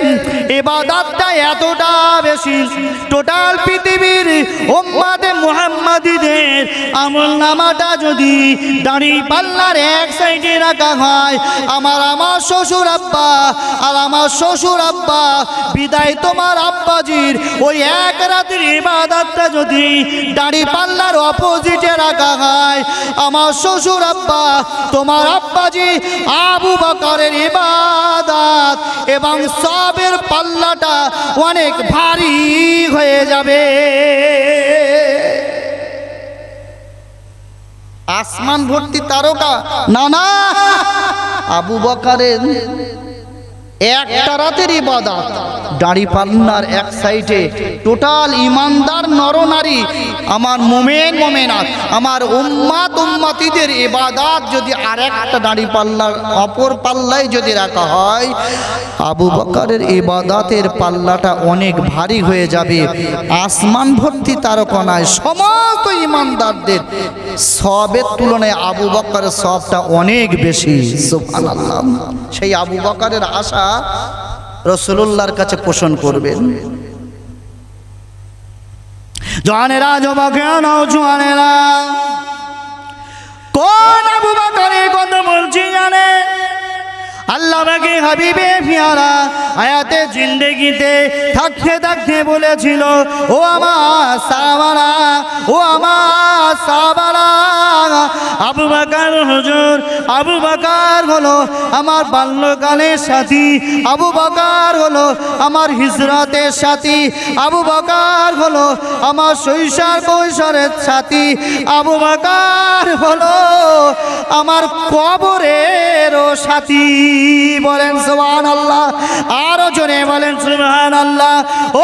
S1: ইবাদতটা এতটা বেশি, টোটাল পৃথিবীর উম্মতে মুহাম্মাদীদের আমলনামাটা যদি দাড়ি পাল্লার এক সাইডে রাখা হয়, আমার শ্বশুর আব্বা আর আমার শ্বশুর আব্বা বিদায় তোমার আব্বাজির ওই এক রাতের ইবাদতটা যদি দাড়ি পাল্লার অপোজিটে রাখা হয়, আমার শ্বশুর আব্বা তোমার আব্বাজি আবু বকরের ইবাদত এবং সবের পাল্লাটা অনেক ভারী হয়ে যাবে। আসমান ভর্তি তারকা, না না, আবু বকরের একটা রাতের ইবাদত দাড়ি পাল্লার এক সাইডে টোটাল ইমানদার নরনারী আমার মুমিন মুমিনাত আমার উম্মাত উম্মতিদের ইবাদত যদি আরেকটা দাড়ি পাল্লার অপর পাল্লায় যদি রাখা হয়, আবু বকরের ইবাদতের পাল্লাটা অনেক ভারী হয়ে যাবে। আসমান ভর্তি তারকনায় সমস্ত ইমানদারদের সবের তুলনায় আবু বকরের সবটা অনেক বেশি। সুবহানাল্লাহ। সেই আবু বকরের আশা রাসূলুল্লাহর কাছে পোষণ করবেন। জওয়ানেরা, যুবকেরা, জওয়ানেরা, কোন আবু বকরের কথা বলছি জানে? আল্লাহ পাকে হাবিবে পিয়ারা হায়াতে জিন্দেগিতে থাকতে থাকতে বলেছিল, ও আমার সাহাবারা, ও আমার সাহাবারা, আবু বকর হুজুর, আবু বকর হলো আমার বাল্যকালের সাথী, আবু বকর হলো আমার হিজরতের সাথী, আবু বকর হলো আমার শৈশব কৈশোরের সাথী, আবু বকর হলো আমার কবরেরও সাথী। বলেন সুবহানাল্লাহ। আরো জোরে বলেন সুবহানাল্লাহ।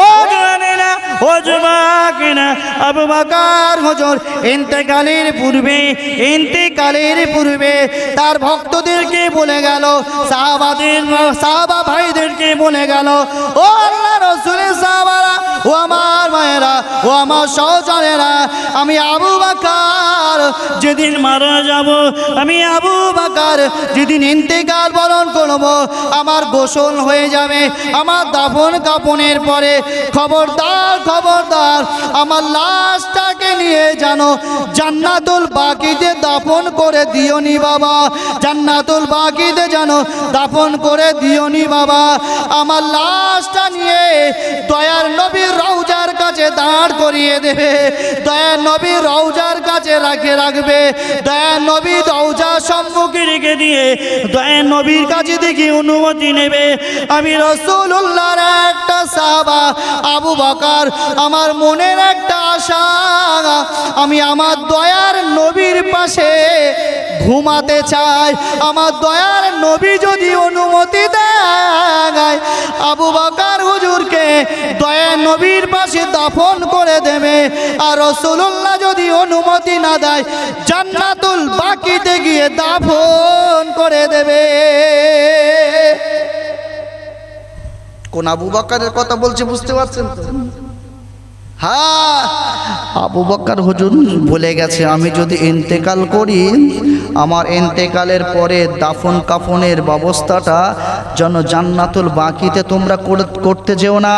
S1: ও জওয়ানেরা, ও যুবকেরা, আবু বকর হুজুর ইন্তেকালের পূর্বে তার ভক্তদেরকে বলে গেল, সাহাবা ভাইদেরকে বলে গেল, ও আল্লাহ রাসূলের সাহাবারা, ও আমার মায়েরা, ও আমার সহচরেরা, আমি আবু বকর যেদিন মারা যাব, আমি আবু বকর যেদিন ইন্তেকাল বরণ করব, আমার গোসল হয়ে যাবে, আমার দাফন কাফনের পরে খবরদার খবরদার আমার লাশটাকে নিয়ে জানো জান্নাতুল বাকিতে দাফন করে দিওনি বাবা, জান্নাতুল বাকিতে জানো দাফন করে দিওনি বাবা। আমার লাশটা নিয়ে দয়ার নবীর রওজার কাছে দাঁড় করিয়ে দেবে, দয়ার নবীর রওজার কাছে রাখবে, দয়ার নবী রওজার সম্মুখে রেখে দিয়ে দয়ার নবীর কাছে দেখি অনুমতি নেবে। আমি রাসূলুল্লাহর একটা সাহাবা আবু বকর, আমার মনের একটা আশা, আমি আমার দয়ার নবীর পাশে ঘুমাতে চাই। আমার দয়ার নবী যদি অনুমতি দেয়, আবু বকর হুজুরকে দয়ার নবীর পাশে দাফন করে দেবে। আর রাসূলুল্লাহ যদি অনুমতি না দেয়, জান্নাতুল বাকিতে গিয়ে দাফন করে দেবে। কোন আবু বকরের কথা বলছে বুঝতে পারছেন তো? হ্যাঁ, আবু বকর হুজুর বলে গেছে, আমি যদি ইন্তেকাল করি, আমার ইন্তেকালের পরে দাফন কাফনের ব্যবস্থাটা যেন জান্নাতুল বাকিতে তোমরা করতে যেও না।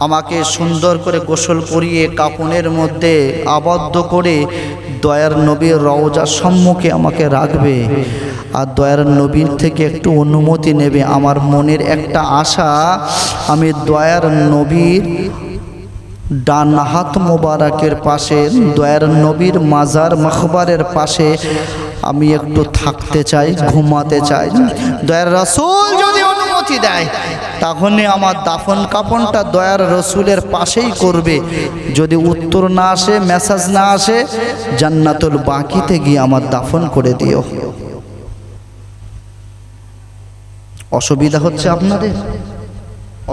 S1: আমাকে সুন্দর করে গোসল করিয়ে কাফনের মধ্যে আবদ্ধ করে দয়ার নবীর রওজার সম্মুখে আমাকে রাখবে, আর দয়ার নবীর থেকে একটু অনুমতি নেবে। আমার মনের একটা আশা, আমি দয়ার নবীর ডান হাত মোবারকের পাশে, দয়ার নবীর মাজার মাখবারের পাশে আমি একটু থাকতে চাই, ঘুমাতে চাই। দয়ার রাসূল যদি অনুমতি দেয়, তখনই আমার দাফন কাফনটা দয়ার রাসূলের পাশেই করবে। যদি উত্তর না আসে, মেসেজ না আসে, জান্নাতুল বাকিতে গিয়ে আমার দাফন করে দিও। অসুবিধা হচ্ছে আপনাদের?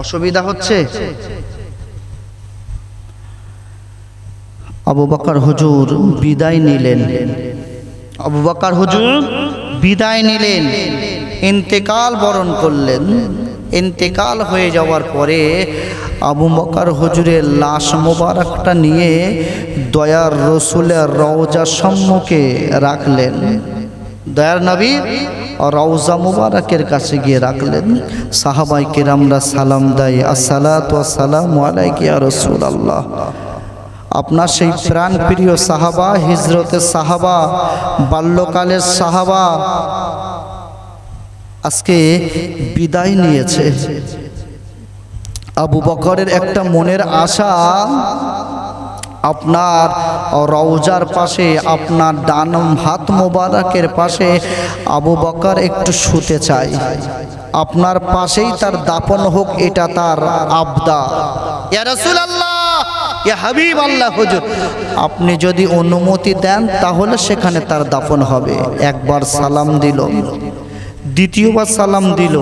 S1: অসুবিধা হচ্ছে? আবু বকর হুজুর বিদায় নিলেন। আবু বকর হুজুর বিদায় নিলেন, ইন্তেকাল বরণ করলেন। ইন্তেকাল হয়ে যাওয়ার পরে আবু বকর হুজুরের লাশ মোবারকটা নিয়ে দয়ার রসুলের রওজার সম্মুখে রাখলেন। দয়ার নবীর রওজা মুবারকের কাছে গিয়ে রাখলেন। সাহাবায়ে কেরামরা সালাম দেয়, আসসালাতু ওয়াসসালামু আলাইকা ইয়া রাসূলুল্লাহ। আপনার সেই প্রাণ প্রিয় সাহাবা, হিজরতের সাহাবা, বাল্যকালের সাহাবা আজকে বিদায় নিয়েছে। আবু বকরের একটা মনের আশা, আপনার রওজার পাশে, আপনার ডান হাত মোবারকের পাশে আবু বকর একটু শুতে চায়, আপনার পাশেই তার দাফন হোক, এটা তার আবদার। ইয়া রাসূলুল্লাহ, ইয়া হাবিব আল্লাহ হুজুর, আপনি যদি অনুমতি দেন তাহলে সেখানে তার দাফন হবে। একবার সালাম দিল, দ্বিতীয়বার সালাম দিল,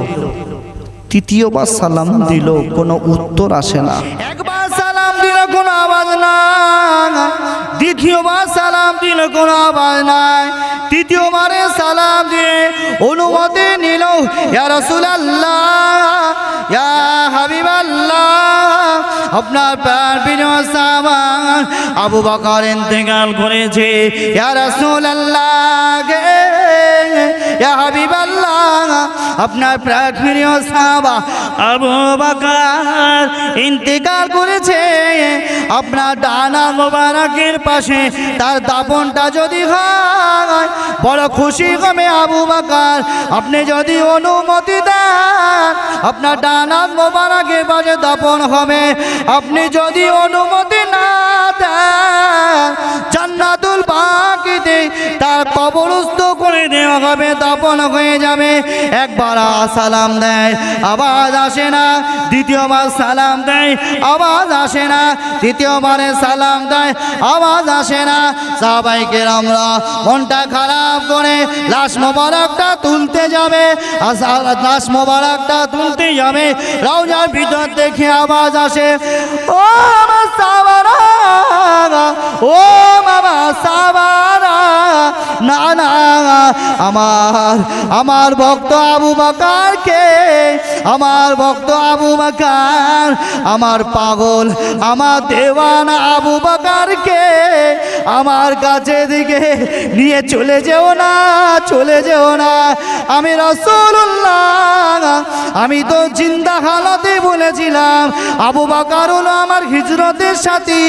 S1: তৃতীয়বার সালাম দিল, কোনো উত্তর আসে না। একবার সালাম দিল, কোনো আওয়াজ নাই। দ্বিতীয়বার সালাম দিল, কোনো আওয়াজ নাই। তৃতীয়বারে সালাম দিয়ে অনুমতি নিল। ইয়া রাসূলুল্লাহ, ইয়া হাবিবাল্লাহ, আপনার প্রিয় সাহাবা আবু বকর ইন্তেকাল করেছে। ইয়া রাসূলুল্লাহ, ইয়া হাবিবাল্লাহ, আপনার প্রিয় সাহাবা আবু বকর ইন্তেকাল করেছে। আপনার ডানা মোবারকের পাশে তার দাফনটা যদি হয় বড় খুশি হবে আবু বকর। আপনি যদি অনুমতি দেন আপনার ডানা মোবারকের পাশে দাফন হবে। আপনি যদি অনুমতি না দেন জান্নাতুল বাকিতে তার কবরস্থ করে দেওয়া হবে, দাফন হয়ে যাবে। একবার সালাম দেয়, আওয়াজ আসে না। দ্বিতীয়বার সালাম দেয়, আওয়াজ আসে না। তৃতীয়বারে সালাম দেয়, আওয়াজ আসে না। সাহাবায়ে কেরামরা মনটা খারাপ করে লাশ মোবারকটা তুলতে যাবে, লাশ মোবারকটা তুলতে যাবে। রওজার ভিতর দেখে আওয়াজ আসে, ও আমার সাহাবারা, ও বাবা সাহাবারা, না না, আমার ভক্ত আবু বকরকে, আমার ভক্ত আবু বকর, আমার পাগল, আমার দেওয়ানা আবু বকরকে আমার কাছে দিকে নিয়ে চলে যেও না, চলে যেও না। আমি রাসূলুল্লাহ, আমি তো জিন্দা হালাতে বলেছিলাম আবু বকর হলো আমার হিজরতের সাথী,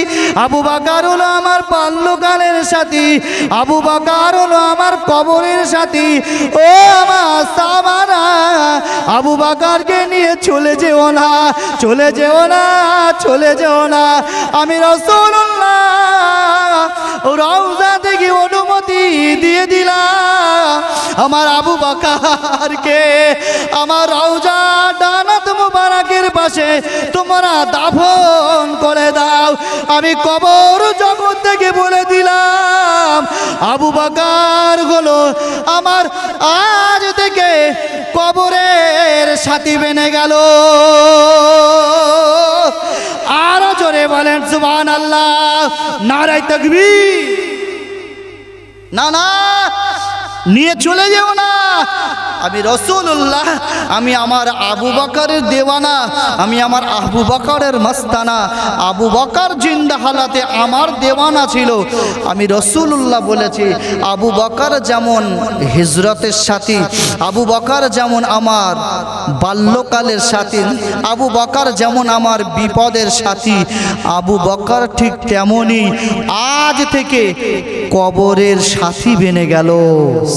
S1: আবু বকর হলো আমার বাল্যকালের সাথী, আবু বকর হলো আমার কবরের সাথী। ও আমার সাহাবারা, আবু বকরকে নিয়ে চলে যেও না, চলে যেও না, চলে যেও না। আমি রাসূলুল্লাহ রওজা থেকে অনুমতি দিয়ে দিলাম আমার আবু বকরকে আমার রওজা ডানাত মুবারকের পাশে তোমরা দাফন করে দাও। আমি কবর জগৎ থেকে বলে দিলাম আবু বকর হলো আমার আজ থেকে কবরের সাথী বেনে গেল। আরো জোরে বলেন সুবহানাল্লাহ, নারে তাকবীর। না না, নিয়ে চলে যেও না। আমি রাসূলুল্লাহ, আমি আমার আবু বকরের দেওয়ানা, আমি আমার আবু বকরের মস্তানা। আবু বকর জিন্দা হালাতে আমার দেওয়ানা ছিল। আমি রাসূলুল্লাহ বলেছি আবু বকর যেমন হিজরতের সাথী, আবু বকর যেমন আমার বাল্যকালের সাথী, আবু বকর যেমন আমার বিপদের সাথী, আবু বকর ঠিক তেমনই আজ থেকে কবরের সাথী বেনে গেল।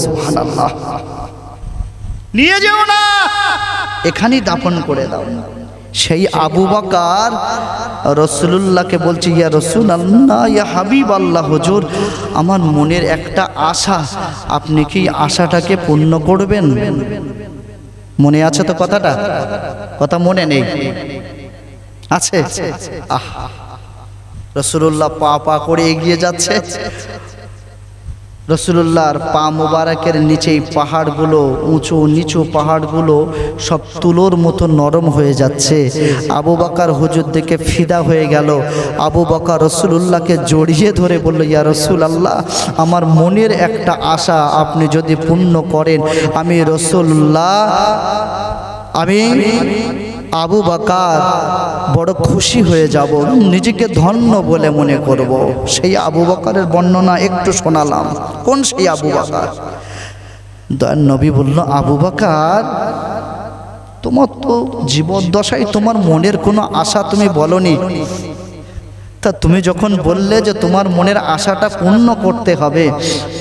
S1: সুবহানাল্লাহ, নিয়ে যেও না, এখানেই দাফন করে দাও। সেই আবু বকর রাসূলুল্লাহকে বলছে, ইয়া রাসূলুল্লাহ, ইয়া হাবিব আল্লাহ হুজুর, আমার মনের একটা আশা, আপনি কি আশাটাকে পূর্ণ করবেন? মনে আছে তো কথাটা? কথা মনে নেই? আছে? রাসূলুল্লাহ পা পা করে এগিয়ে যাচ্ছে। রসুলুল্লাহর পা মুবারকের নিচেই পাহাড়গুলো, উঁচু নিচু পাহাড়গুলো সব তুলোর মতো নরম হয়ে যাচ্ছে। আবু বকর হুজুর দেখে ফিদা হয়ে গেল। আবু বকর রসুলুল্লাহকে জড়িয়ে ধরে বলল, ইয়া রাসূলুল্লাহ, আমার মনের একটা আশা আপনি যদি পূর্ণ করেন, আমি রসুলুল্লাহ, আমি আবু বকর বড় খুশি হয়ে যাব, নিজেকে ধন্য বলে মনে করব। সেই আবু বকরের বর্ণনা একটু শোনালাম। কোন সেই আবু বকর? দয়ার নবী বলল, আবু বকর, তোমার তো জীবদ্দশায় তোমার মনের কোনো আশা তুমি বলনি, তা তুমি যখন বললে যে তোমার মনের আশাটা পূর্ণ করতে হবে,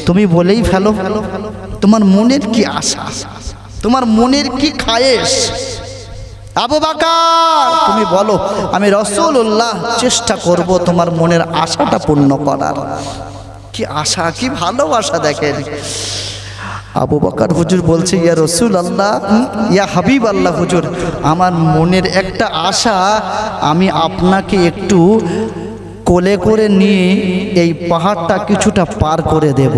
S1: তুমি বলেই ফেলো, তোমার মনের কি আশা, তোমার মনের কি খায়েশ? আবু বকর, তুমি বলো, আমি রাসূলুল্লাহ চেষ্টা করব তোমার মনের আশাটা পূর্ণ করার। কি আশা, কি ভালোবাসা দেখেন। আবু বকর হুজুর বলছে, ইয়া রাসূলুল্লাহ, ইয়া হাবিবাল্লাহ হুজুর, আমার মনের একটা আশা, আমি আপনাকে একটু কোলে করে নিয়ে এই পাহাড়টা কিছুটা পার করে দেব।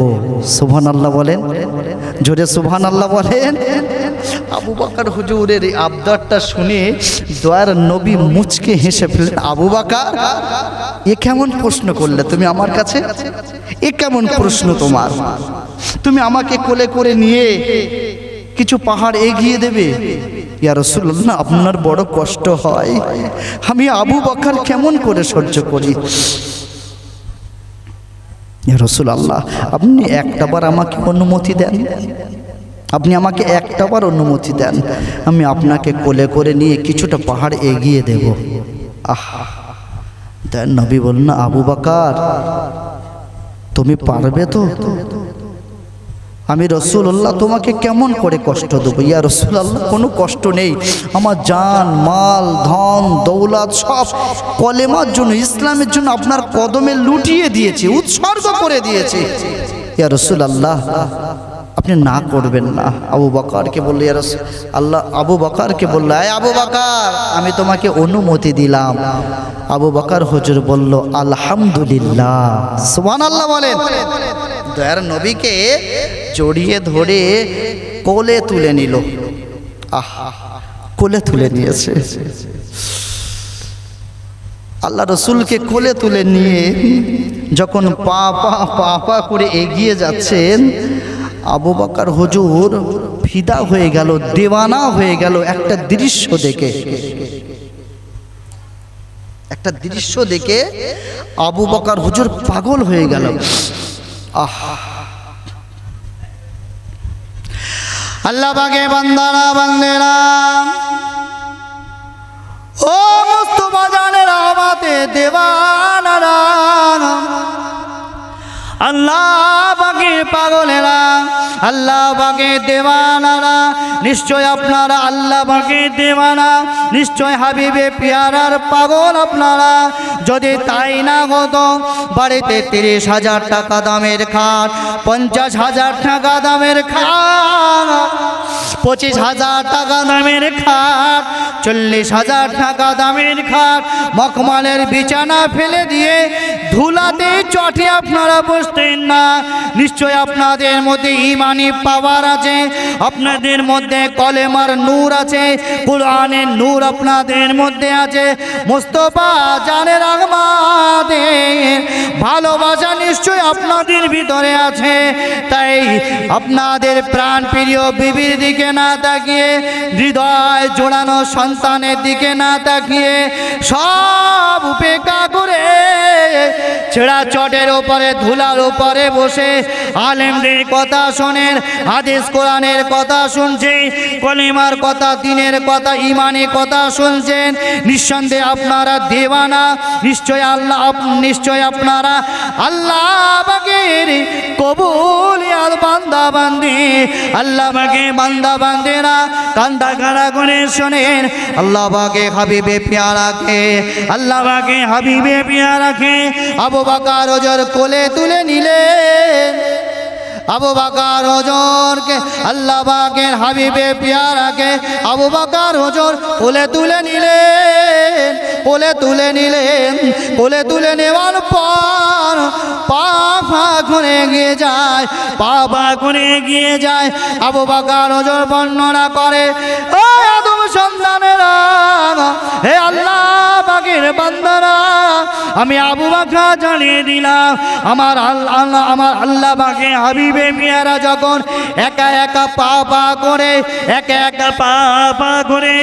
S1: সুবহানাল্লাহ বলেন, জোরে সুবহানাল্লাহ বলেন। আবু বকর হুজুরের এই আবদারটা শুনে দয়ার নবী মুচকে হেসে ফেললেন। আবু বকর, এ কেমন প্রশ্ন করলে তুমি আমার কাছে? এ কেমন প্রশ্ন তোমার? তুমি আমাকে কোলে করে নিয়ে কিছু পাহাড় এগিয়ে দেবে? ইয়া রাসূলুল্লাহ, আপনার বড় কষ্ট হয়, আমি আবু বকর কেমন করে সহ্য করি। ইয়া রাসূলুল্লাহ, আপনি একটাবার আমাকে অনুমতি দেন, আপনি আমাকে একটাবার অনুমতি দেন, আমি আপনাকে কোলে করে নিয়ে কিছুটা পাহাড় এগিয়ে দেব। আহা, দেন নবী বললেন, আবু বকর, তুমি পারবে তো? আমি রাসূলুল্লাহ তোমাকে কেমন করে কষ্ট দেবো? ইয়া রাসূলুল্লাহ, কোনো কষ্ট নেই, আমার জান মাল ধন দৌলত সব কলেমার জন্য, ইসলামের জন্য আপনার কদমে লুটিয়ে দিয়েছি, উৎসর্গ করে দিয়েছি। ইয়া রাসূলুল্লাহ, আপনি না করবেন না। আবু বকরকে বলল, ইয়া রাসূলুল্লাহ, আবু বকরকে বলল, এই আবু বকর, আমি তোমাকে অনুমতি দিলাম। আবু বকর হুজুর বলল, আলহামদুলিল্লাহ। সুবহানাল্লাহ বলেন। দয়ার নবীকে জড়িয়ে ধরে কোলে তুলে নিল। আহা, কোলে তুলে নিয়েছে। আল্লাহ রসুলকে কোলে তুলে নিয়ে যখন পা পা পা পা করে এগিয়ে যাচ্ছেন, আবু বকর হুজুর ফিদা হয়ে গেল, দেওয়ানা হয়ে গেল একটা দৃশ্য দেখে। একটা দৃশ্য দেখে আবু বকর হুজুর পাগল হয়ে গেল। আহা, আল্লাহ পাকে বান্দারা বান্দেরা, ও মুস্তাফা জানের রহমতে দেওয়ানারা, আল্লাহ পাকের পাগলেরা, আল্লাহ পাকের দেওয়ানারা, নিশ্চয় আপনারা আল্লাহ পাকের দেওয়ানা, নিশ্চয় হাবিবে পিয়ারার পাগল আপনারা। যদি তাই না হতো, বাড়িতে 30,000 টাকা দামের খাট, 50,000 টাকা দামের খাট, 25,000 টাকা দামের খাট, 40,000 টাকা দামের খাট, মখমলের বিছানা ফেলে দিয়ে ধুলাতে চটে আপনারা বসতেন না। নিশ্চয় আপনাদের মধ্যে ইমানি পাওয়ার আছে, আপনাদের মধ্যে কলেমার নূর আছে, কুরআনের নূর আপনাদের মধ্যে আছে। মুস্তাফা জানের আহমদের ভালোবাসা নিশ্চয় আপনাদের ভিতরে আছে। তাই আপনাদের প্রাণ প্রিয় বিবির দিকে না তাকিয়ে, হৃদয় জোড়ানো সন্তানের দিকে না তাকিয়ে, সব উপেক্ষা করে ছেঁড়া চটের ওপরে ধুলার উপরে বসে আলেমদের কথা শোনেন, হাদিস কোরআনের কথা শুনছেন, কলিমার কথা, দ্বীনের কথা, ইমানের কথা শুনছেন। নিঃসন্দেহে আপনারা দেওয়ানা, নিশ্চয় আল্লাহ, নিশ্চয় আপনারা আল্লাহ পাকের কবুলিয়াত বান্দা বান্দি। আল্লাহ পাকে বান্দা বান্দেরা কান্দা কারা করে শোনেন, আল্লাহ পাকে হাবিবে পিয়ারাকে, আল্লাহ পাকে হাবিবে পিয়ারাকে আবু বকর হুজুর কোলে তুলে নিলেন। আবু বকর হুজুরকে, আল্লাহ পাকের হাবিবে পিয়ারাকে আবু বকর হুজুর কোলে তুলে নিলেন। কোলে তুলে নিলেন। কোলে তুলে নেওয়ার পর পা করে এগিয়ে যায়, পা করে এগিয়ে যায়। আবু বকর ওজর বর্ণনা করে, ও আদম সন্তানেরা, হে আল্লাহ পাকের বান্দারা, আমি আবু বকর জানিয়ে দিলাম, আমার আল্লাহ পাকে হাবিবে পিয়ারা যখন একা একা পা করে একা একা পা করে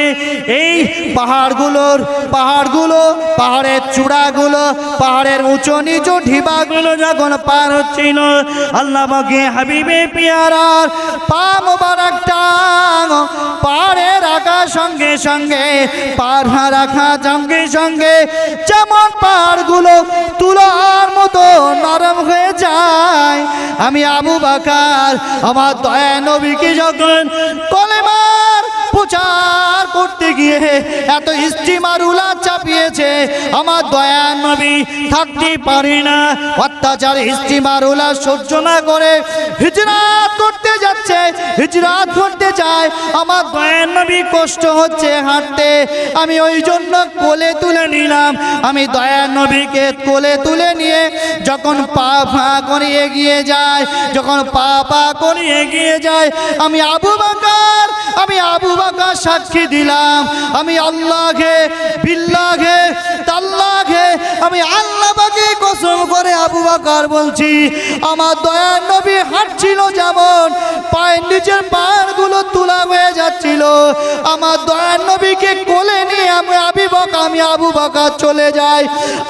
S1: এই পাহাড়গুলো পাহাড়ের চূড়াগুলো, পাহাড়ের উঁচু নিচু ঢিবাগুলো যখন পার হচ্ছিল, আল্লাহ পাকে হাবিবে পিয়ারার পা মোবারকটা পাহাড়ে রাখার সঙ্গে সঙ্গে পাহাড় রাখা সঙ্গে সঙ্গে যেমন পাহাড়গুলো তুলার মতো নরম হয়ে যায়, আমি আবু বকর আমার দয়া নবীকে যখন কলেমার প্রচার করতে গিয়ে এত স্টিমার উলা চাপিয়েছে, আমার দয়া নবী থাকতে পারে না, অত্যাচার স্টিমার উলা সহ্য না করে হিজরাত করতে যাচ্ছে, হিজরাত করতে যায়, আমার দয়া নবী কষ্ট হচ্ছে হাঁটতে, আমি ওই জন্য কোলে তুলে নিলাম। আমি দয়া নবীকে কোলে তুলে নিয়ে যখন পা করে এগিয়ে যায়, যখন পা করে এগিয়ে যায়, আমি আবু বকর সাক্ষী দিলাম, আমি আল্লাহকে বিল্লাহকে তাল্লাহকে আমি আল্লাহ পাকে কসম করে আবু বকর বলছি, আমার দয়ার নবী হাঁটছিল যেমন পায়ের নিচের পাহাড়গুলো তুলা হয়ে যাচ্ছিল, আমার দয়ার নবীকে কোলে নিয়ে আমি আবু বকর চলে যাই।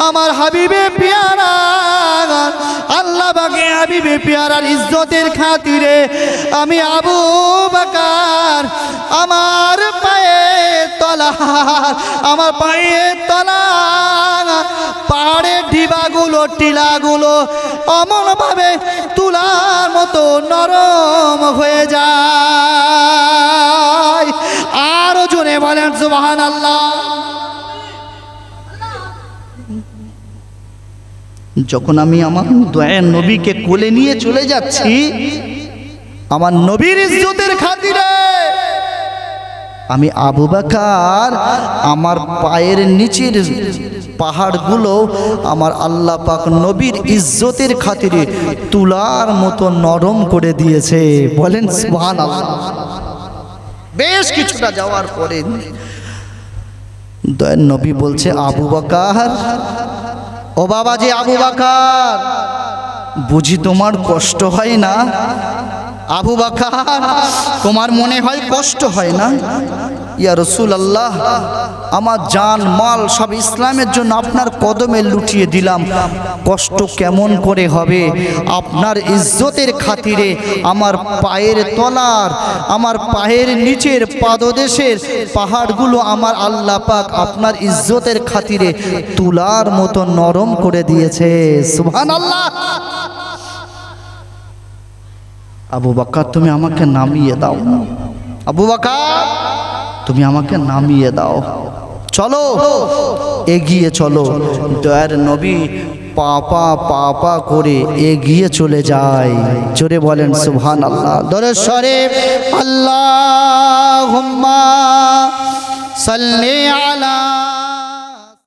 S1: আমার হাবিবে পিয়ারা আল্লাহ পাকে হাবিবে পিয়ারার ইজ্জতের খাতিরে আমি আবু বকর আমার পায়ের তলা পাহাড়ের ঢিবাগুলো টিলাগুলো অমন ভাবে তুলার মতো নরম হয়ে যায়। আরো জোরে বলেন সুবহানাল্লাহ। যখন আমি আমার দয়ার নবীকে কোলে নিয়ে চলে যাচ্ছি, আমার নবীর ইজ্জতের খাতিরে আমি আবু বকর আমার পায়ের নিচের পাহাড়গুলো আমার আল্লাহ পাক নবীর ইজ্জতের খাতিরে তুলার মতো নরম করে দিয়েছে। বলেন সুবহানাল্লাহ। বেশ কিছুটা যাওয়ার পরে দয়ার নবী বলছে, আবু বকর, ও বাবাজি আবু বকর, বুঝি তোমার কষ্ট হয় না? আবু বকর, তোমার মনে হয় কষ্ট হয় না? ইয়া রাসূলুল্লাহ, আমার জান মাল সব ইসলামের জন্য আপনার কদমে লুটিয়ে দিলাম, কষ্ট কেমন করে হবে? আপনার ইজ্জতের খাতিরে আমার পায়ের তলার, আমার পায়ের নিচের পাদদেশের পাহাড়গুলো আমার আল্লাহ পাক আপনার ইজ্জতের খাতিরে তুলার মতো নরম করে দিয়েছে। সুবহানাল্লাহ। আবু বকর, তুমি আমাকে নামিয়ে দাও। আবু বকর, তুমি আমাকে নামিয়ে দাও, চলো এগিয়ে চলো। দয়ার নবী পা করে এগিয়ে চলে যায়। জোরে বলেন সুবহানাল্লাহ। দরুদ শরীফ। আল্লাহুম্মা